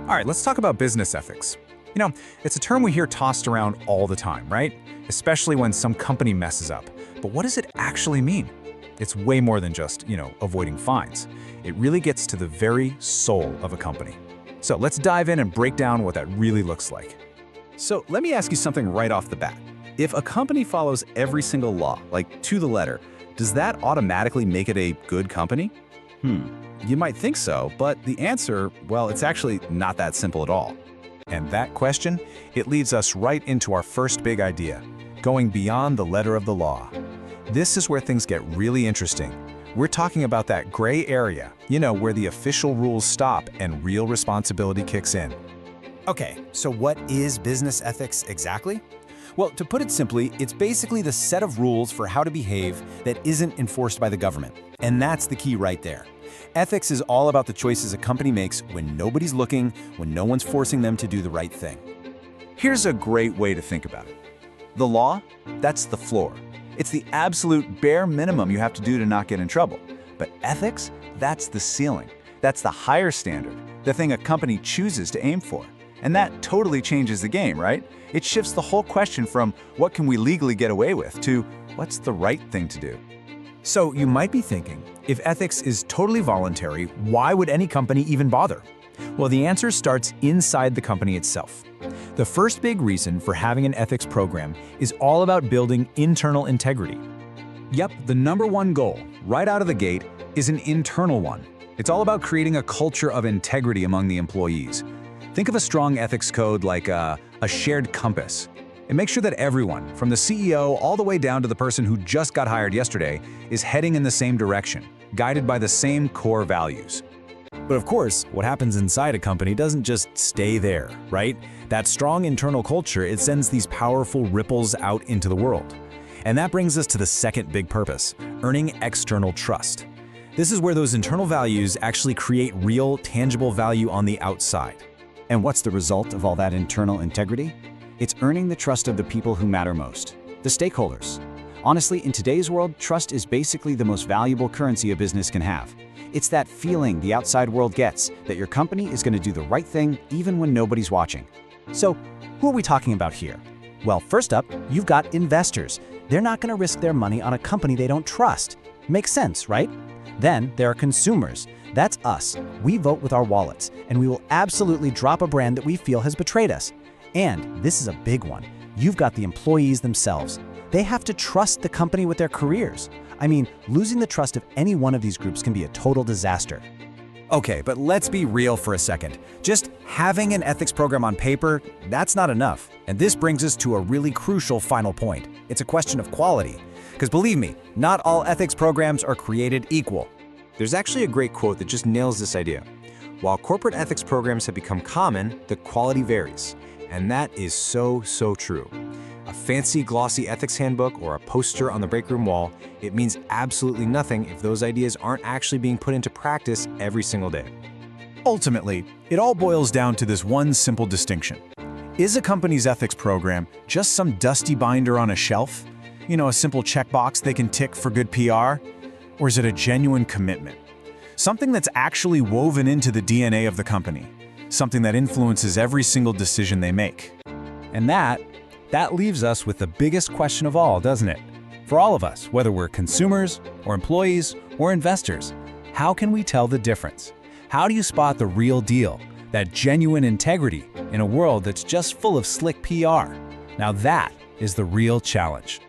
All right, let's talk about business ethics. It's a term we hear tossed around all the time, right? Especially when some company messes up. But what does it actually mean? It's way more than just, avoiding fines. It really gets to the very soul of a company. So let's dive in and break down what that really looks like. So let me ask you something right off the bat. If a company follows every single law, like to the letter, does that automatically make it a good company? You might think so, but the answer, well, it's actually not that simple at all. And that question, it leads us right into our first big idea, going beyond the letter of the law. This is where things get really interesting. We're talking about that gray area, where the official rules stop and real responsibility kicks in. Okay, so what is business ethics exactly? Well, to put it simply, it's basically the set of rules for how to behave that isn't enforced by the government. And that's the key right there. Ethics is all about the choices a company makes when nobody's looking, when no one's forcing them to do the right thing. Here's a great way to think about it. The law, that's the floor. It's the absolute bare minimum you have to do to not get in trouble. But ethics, that's the ceiling. That's the higher standard, the thing a company chooses to aim for. And that totally changes the game, right? It shifts the whole question from what can we legally get away with to what's the right thing to do. So you might be thinking, if ethics is totally voluntary, why would any company even bother? Well, the answer starts inside the company itself. The first big reason for having an ethics program is all about building internal integrity. Yep, the number one goal, right out of the gate, is an internal one. It's all about creating a culture of integrity among the employees. Think of a strong ethics code like a shared compass. It makes sure that everyone, from the CEO all the way down to the person who just got hired yesterday, is heading in the same direction, guided by the same core values. But of course, what happens inside a company doesn't just stay there, right? That strong internal culture, it sends these powerful ripples out into the world. And that brings us to the second big purpose, earning external trust. This is where those internal values actually create real, tangible value on the outside. And what's the result of all that internal integrity? It's earning the trust of the people who matter most, the stakeholders. Honestly, in today's world, trust is basically the most valuable currency a business can have. It's that feeling the outside world gets that your company is going to do the right thing even when nobody's watching. So, who are we talking about here? Well, first up, you've got investors. They're not going to risk their money on a company they don't trust. Makes sense, right? Then there are consumers. That's us. We vote with our wallets, and we will absolutely drop a brand that we feel has betrayed us. And this is a big one. You've got the employees themselves. They have to trust the company with their careers. I mean, losing the trust of any one of these groups can be a total disaster. Okay, but let's be real for a second. Just having an ethics program on paper, that's not enough. And this brings us to a really crucial final point. It's a question of quality. Because believe me, not all ethics programs are created equal. There's actually a great quote that just nails this idea. While corporate ethics programs have become common, the quality varies. And that is so true. A fancy, glossy ethics handbook or a poster on the break room wall, it means absolutely nothing if those ideas aren't actually being put into practice every single day. Ultimately, it all boils down to this one simple distinction. Is a company's ethics program just some dusty binder on a shelf? A simple checkbox they can tick for good PR? Or is it a genuine commitment? Something that's actually woven into the DNA of the company. Something that influences every single decision they make. And that leaves us with the biggest question of all, doesn't it? For all of us, whether we're consumers or employees or investors, how can we tell the difference? How do you spot the real deal, that genuine integrity in a world that's just full of slick PR? Now that is the real challenge.